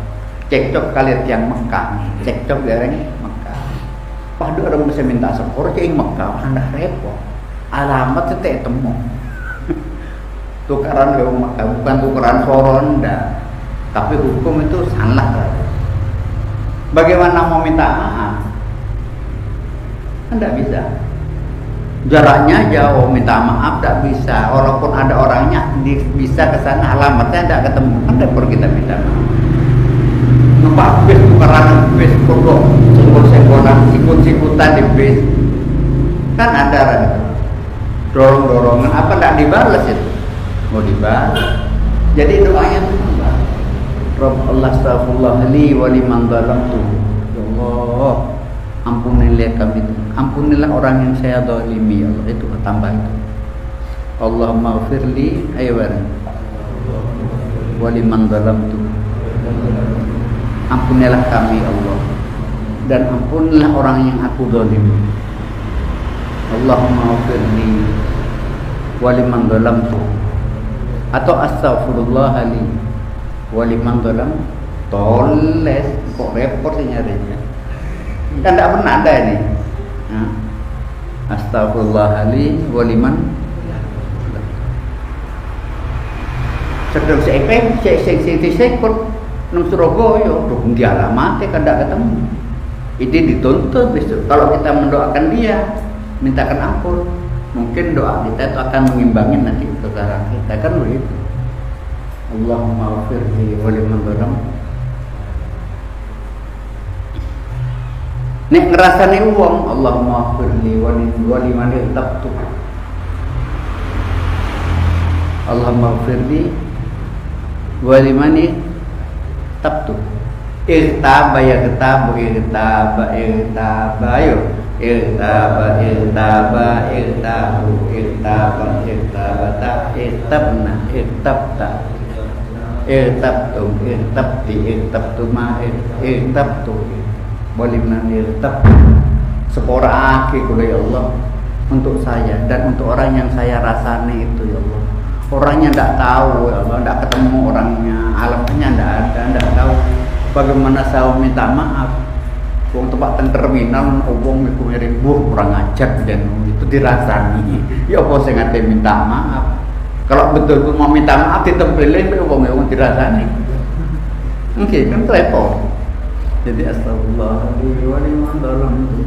Cekcok kalian yang Mekah, cekcok gareng Mekah. Padu orang bisa minta sepor ke Mekah, anda repot. Alamat itu temu. Tukaran ke Mekah, bukan tukaran Foronda, tapi hukum itu salah. Bagaimana mau minta maaf? Tidak bisa. Jaraknya jauh, minta maaf tidak bisa. Walaupun ada orangnya bisa ke sana, alamatnya tidak ketemu. Kan perlu kita minta maaf. numpak bis tukaran bis kodok sekon-sekonan sikut-sikutan di bis kan ada dorong-dorongan apa tidak dibalas itu mau dibalas jadi doanya itu Rabb Allah astaghfirullah li wa liman zalamtu ya Allah ampunilah kami ampunilah orang yang saya zalimi ya Allah itu tambah itu Allahumma ghfirli aywan wa liman zalamtu ampunilah kami Allah dan ampunilah orang yang aku zalimi Allahumma ghfirli wa liman zalamtu atau astaghfirullah li wa liman zalam toles kok repot sih nyarinya kan tidak pernah ada ini astaghfirullah li wa liman sedang saya ikut nang Surabaya tuh di alamatnya kan tidak ketemu ini dituntut besok kalau kita mendoakan dia mintakan ampun mungkin doa kita itu akan mengimbangi nanti perkara kita kan begitu Allahumma ghfirli wa liman zalam nek ngerasani uang Allahumma ghfirli wa liman irtabtu Allahumma ghfirli wa liman irtabtu irtaba ya irtaba ayo irtaba irtabna irtabta irtabtum irtabti irtabtuma irtabtu bolimna irtab sepora aki kula ya Allah untuk saya dan untuk orang yang saya rasani itu ya Allah orangnya tidak tahu ya Allah tidak ketemu orangnya alamnya tidak tahu bagaimana saya minta maaf wong tempat ten terminal wong iku ribu kurang ajar dan itu dirasani ya apa sing ngate minta maaf kalau betul mau minta maaf ditempelin wong dirasani oke kan repot jadi astagfirullahaladzim wa liman zalamtu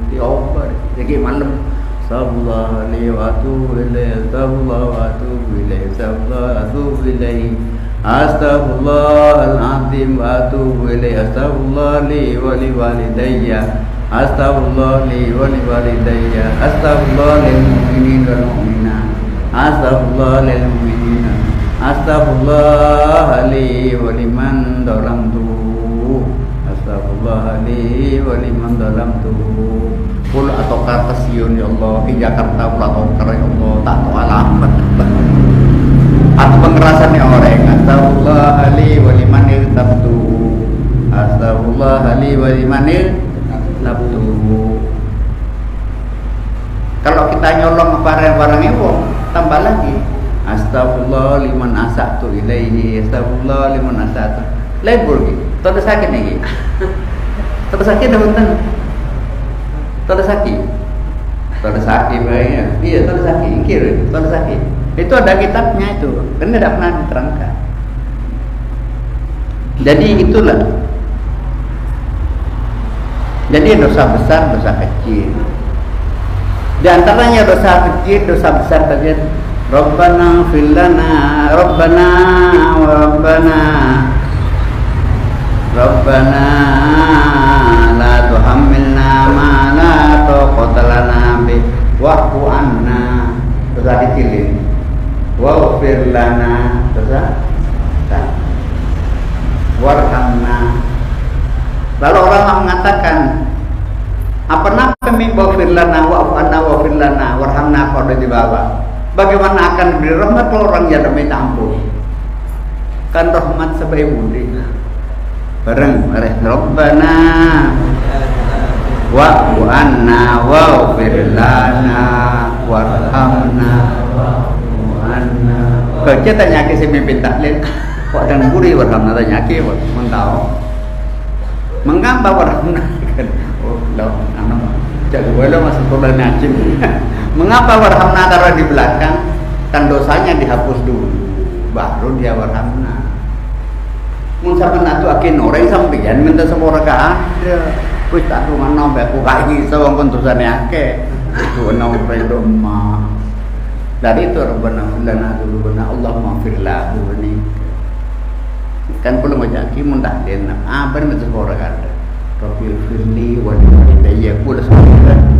dioper jadi malam astagfirullahaladzim wa atubu ilaih astagfirullah wa atubu ilaih astagfirullah wa atubu ilaih Astaghfirullahaladzim wa atubu ilaih astaghfirullah li wa li walidayya astaghfirullah li wa li walidayya astaghfirullah lil mu'minin wal mu'minat astaghfirullah lil mu'minin astaghfirullah li wa liman zalamtu astaghfirullah li wa liman zalamtu kul atau kata siun ya Allah di Jakarta kul atau kata ya Allah tak tahu alamat atau pengerasan orang astagfirullah li wa liman irtabtu astagfirullah li wa liman irtabtu kalau kita nyolong barang-barang itu tambah lagi astagfirullah liman asatu ilaihi astagfirullah liman asatu lebur gitu terus sakit nih terus sakit dah betul terus sakit baiknya iya terus sakit kira terus sakit itu ada kitabnya itu kan tidak pernah diterangkan jadi itulah jadi dosa besar dosa kecil di antaranya dosa kecil dosa besar saja Rabbana fil lana Rabbana la tuhammilna ma la taqata lana bi wa'fu anna dosa kecil waghfir lana dosa warhamna lalu orang mengatakan apa nama waghfir lana wa'fu anna waghfir lana warhamna kalau di bawah bagaimana akan diberi rahmat kalau orang yang minta ampun kan rahmat sebagai budi bareng Rabbana wa'fu anna waghfir lana warhamna kerja tanya ke si mimpin taklid kok dan buri warhamna tanya ke mentau mengapa warhamna oh lo jadi boleh masuk sekolah najim mengapa warhamna taruh di belakang kan dosanya dihapus dulu baru dia warhamna mun sampean atu akin orang sampeyan minta sepura ka ada wis tak ngono mbek ku kae iso wong dosane akeh itu ono pendo mah dari itu Rabbana lana dulu Allah maghfir lahu ini Kan perlu majaki muntah den apa betul orang ada Rabbil firli wal walidayya kula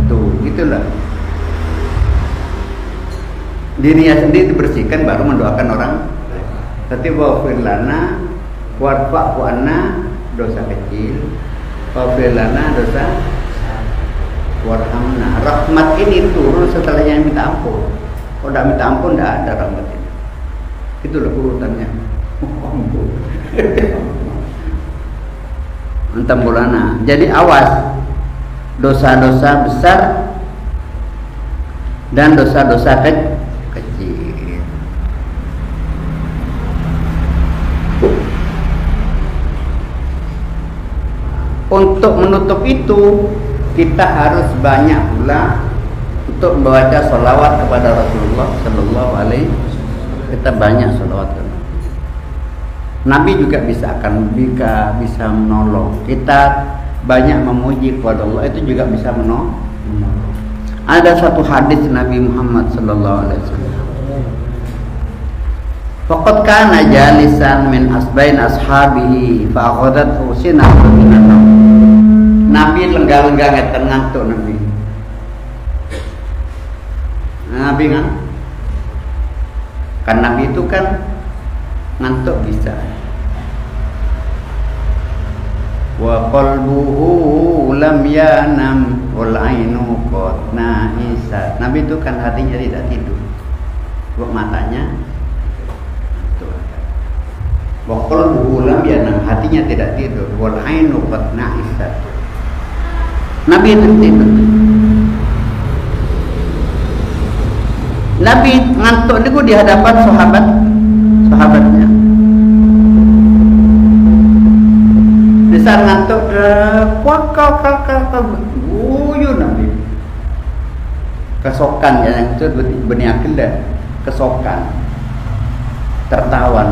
tuh gitulah dirinya sendiri dibersihkan baru mendoakan orang. Tapi wa firlana warfa anna dosa kecil wa firlana dosa warhamna. Rahmat ini turun setelah yang minta ampun. Kalau tidak minta ampun tidak ada rahmat ini. Itulah urutannya. Ampun. Antam bulana. Jadi awas dosa-dosa besar dan dosa-dosa kecil. Untuk menutup itu kita harus banyak pula untuk membaca sholawat kepada Rasulullah Sallallahu Alaihi Wasallam. Kita banyak sholawat. Nabi juga bisa menolong. Kita banyak memuji kepada Allah, itu juga bisa menolong. Ada satu hadis Nabi Muhammad Sallallahu Alaihi Wasallam. Faqad kana jalisan min asbain ashabihi fa akhadhat sinatun minan nawm. Nabi lenggang-lenggang ngeten ngantuk Nabi. Nabi kan Nabi itu kan ngantuk bisa. Wa qalbuhu lam yanam wal ainu qad na'isa. Nabi itu kan hatinya tidak tidur. Buat matanya tuh. Wa qalbuhu lam yanam, hatinya tidak tidur, wal ainu qad na'isa. Nabi itu tidur. Nabi ngantuk itu di hadapan sahabatnya. Di saat ngantuk Nabi. Kesokan ya, yang itu beniakil dah. Kesokan. Tertawa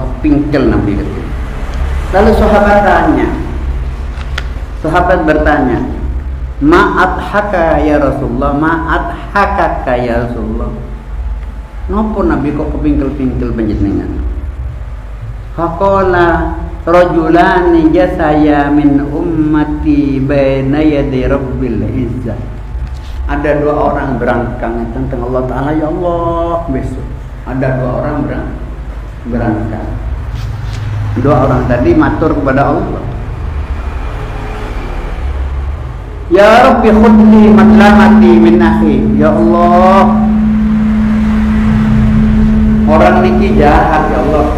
kepingkel Nabi gitu. Lalu sahabat bertanya, ma'adhaka ya Rasulullah, ma'adhakaka ya Rasulullah. Napa Nabi kok kepingkel-pingkel panjenengan? Faqala rajulani jasaya min ummati baina yadi rabbil izzah. Ada dua orang berangkang tentang Allah Ta'ala, ya Allah besok. Ada dua orang berangkang. Dua orang tadi matur kepada Allah, ya Rabbi khudli matlamati min akhi. Ya Allah, orang niki jahat ya Allah,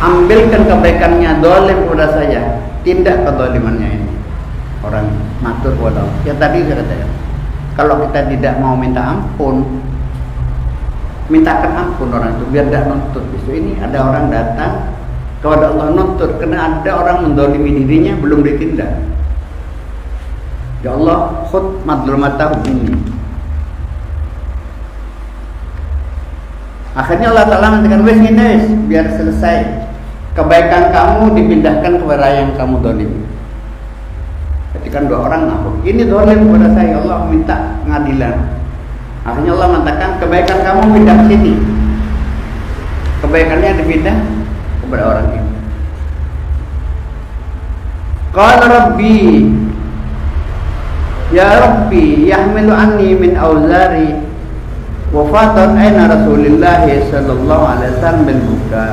ambilkan kebaikannya, dolim kepada saya, tindak kedolimannya ini. Orang matur kepada Allah. Ya tadi saya kata, kalau kita tidak mau minta ampun, mintakan ampun orang itu biar tidak nuntut. Besok ini ada orang datang kepada Allah nuntut karena ada orang mendolimi dirinya belum ditindak. Ya Allah, khud madlumatahu ini. Akhirnya Allah Ta'ala mengatakan, wes ini biar selesai. Kebaikan kamu dipindahkan kepada yang kamu dolimi. Ketika dua orang ngabuk, ini dolim kepada saya, Allah minta pengadilan. Akhirnya Allah mengatakan, kebaikan kamu pindah ke sini. Kebaikannya dipindah kepada orang ini. Qala Rabbi, ya Rabbi, yahmilu anni min auzari wafatan aina Rasulullah sallallahu alaihi wasallam bil buka.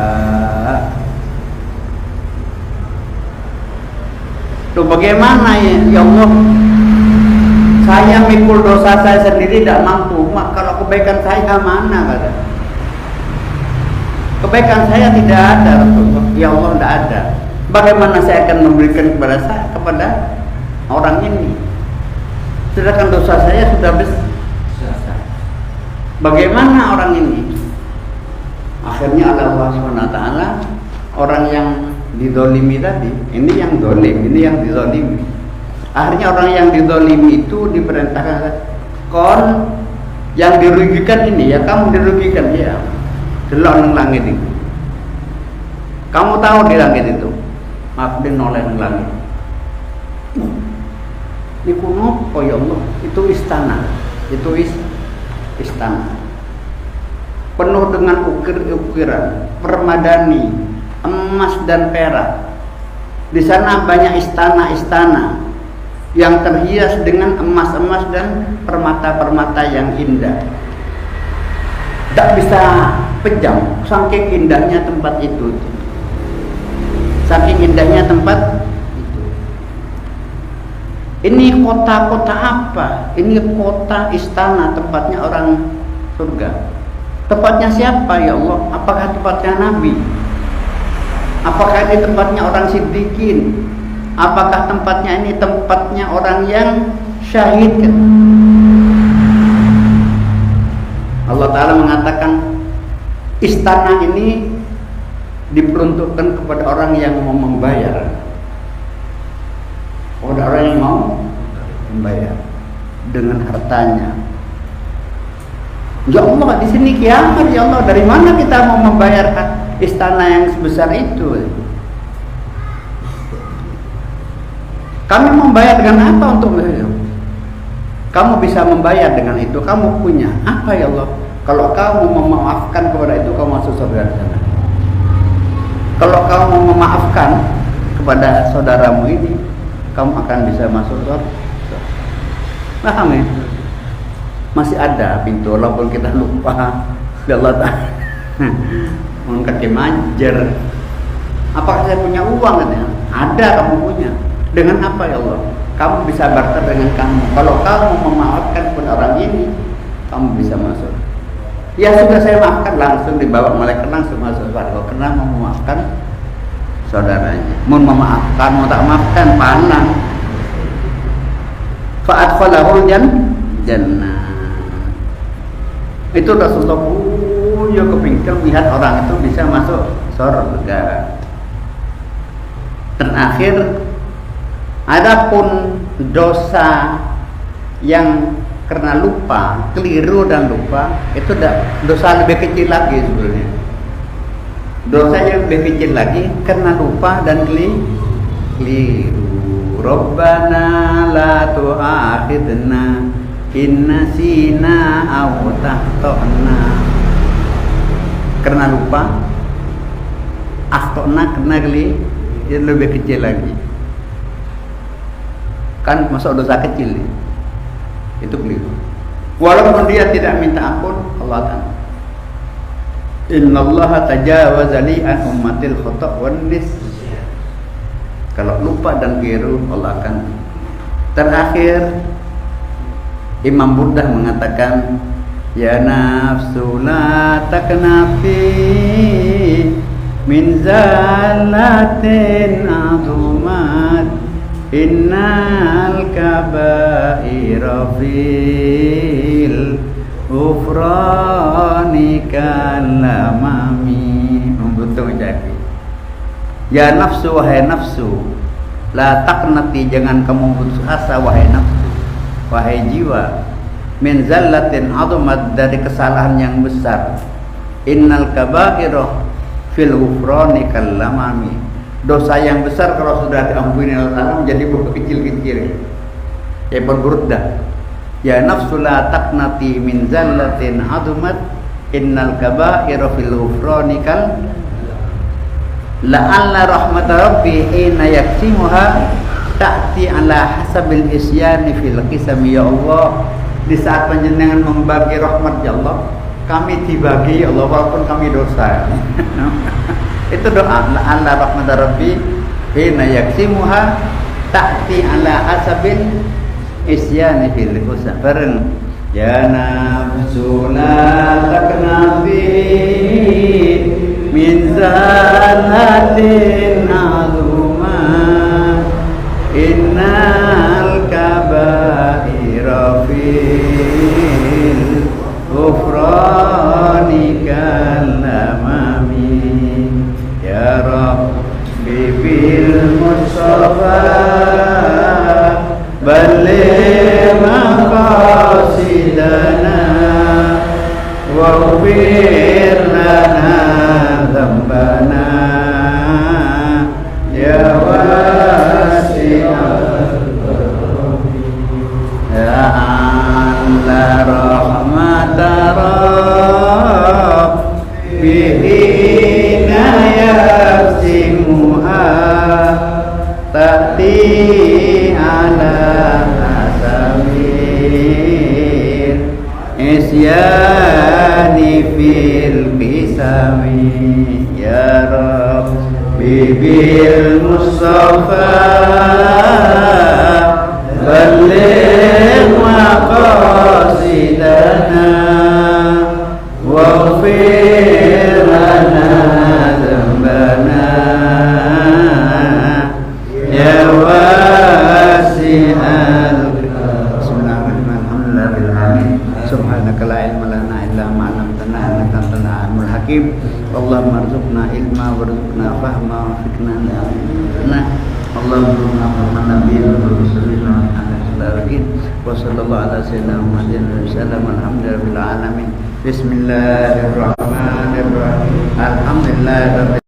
Tuh bagaimana ya Allah, saya mikul dosa saya sendiri tidak mampu. Kalau kebaikan saya mana kata? Kebaikan saya tidak ada Rasulullah. Ya Allah tidak ada. Bagaimana saya akan memberikan kepada orang ini? Sedangkan dosa saya sudah besar. Bagaimana orang ini? Akhirnya Allah SWT, orang yang didolimi tadi, ini yang dolim, ini yang didolimi. Akhirnya orang yang didolimi itu diperintahkan, kon yang dirugikan ini ya kamu dirugikan ya. Delok nang langit itu. Kamu tahu di langit itu, maaf di noleh nang langit. Niku nopo ya Allah? Itu istana. Itu istana. penuh dengan ukir-ukiran, permadani, emas dan perak. Di sana banyak istana-istana yang terhias dengan emas-emas dan permata-permata yang indah. Tak bisa pejam, saking indahnya tempat itu. Saking indahnya tempat itu. Ini kota-kota apa? Ini kota istana, tempatnya orang surga. Tempatnya siapa ya Allah? Apakah tempatnya Nabi? Apakah ini tempatnya orang siddiqin? Apakah tempatnya ini tempatnya orang yang syahid? Allah Ta'ala mengatakan istana ini diperuntukkan kepada orang yang mau membayar. Orang yang mau membayar dengan hartanya. Ya Allah, di sini kiamat ya Allah. Dari mana kita mau membayar istana yang sebesar itu? Kami membayar dengan apa untuk membayar? Kamu bisa membayar dengan itu, kamu punya apa ya Allah? Kalau kamu memaafkan kepada itu, kamu masuk surga di sana. Kalau kamu memaafkan kepada saudaramu ini, kamu akan bisa masuk surga. Paham ya? Masih ada pintu, walaupun kita lupa. Allah Ta'ala mengkaki manjer. Apakah saya punya uang katanya? Ada, kamu punya. Dengan apa ya Allah? Kamu bisa barter dengan kamu. Kalau kamu memaafkan kepada orang ini, kamu bisa masuk. Ya sudah, saya maafkan, langsung dibawa malaikat langsung masuk surga. Karena mau memaafkan saudaranya. Mau memaafkan, mau tak maafkan, palang. Fa'adkhalahul jannah. Itu Rasulullah ya kepingin lihat orang itu bisa masuk surga. Terakhir, adapun dosa yang karena lupa, keliru dan lupa, itu dosa lebih kecil lagi sebenarnya. Dosa yang lebih kecil lagi karena lupa dan keliru. Rabbana la tu'akhidna inna sina aw tahtona. Karena lupa, ahtona karena keliru, itu lebih kecil lagi. Kan masuk dosa kecil itu keliru. Walaupun dia tidak minta ampun, Allah Ta'ala, innallaha tajawaza li an ummatil khata' wan nisyan. Kalau lupa dan keliru, Allah akan. Terakhir, Imam Buddha mengatakan, ya nafsu la taknafi min zalatin azumat innal kabaira fil ufrani kalamami. Membutuhkan jadi. Ya nafsu, wahai nafsu, la taknati, jangan kamu putus asa wahai nafsu, wahai jiwa, min zallatin azumat, dari kesalahan yang besar. Innal kabaira fil ufrani kalamami, dosa yang besar kalau sudah diampuni Allah menjadi kecil-kecil. Ya berburdah. Ya nafsu la taqnati min zallatin azumat innal kabaira fil ghufrani kal la'alla rahmat rabbi hina yaksimuha ta'ti ala hasabil isyani fil qisam. Ya Allah, di saat panjenengan membagi rahmat ya Allah, kami dibagi ya Allah walaupun kami dosa. Itu doa, la'alla rahmat rabbi hina yaksimuha ta'ti ala hasabil isyani fil qisam. Bareng ya nafsu la taknafi min zalatin azumat innal kabaira fil ghufrani kalamami. Ya Rabbi bil Mustafa balligh maqasidana waghfir lana dzambana ya wasi'al ya Allah rahmat fil qisami ya Rabbi bil Mustafa balligh maqasidana waghfir lana dhanbana ya wasi'al. Bismillahirrahmanirrahim. Subhanaka la ilma lana illa ma 'allamtana innaka antal alimul hakim. Allahumma arzuqna ilma warzuqna fahma wa fikna lana. Allahumma fahman nabiyina wa rasulina wa sallallahu ala sayyidina Muhammadin wa sallam. Alhamdulillahil alamin. Bismillahirrahmanirrahim. Alhamdulillah.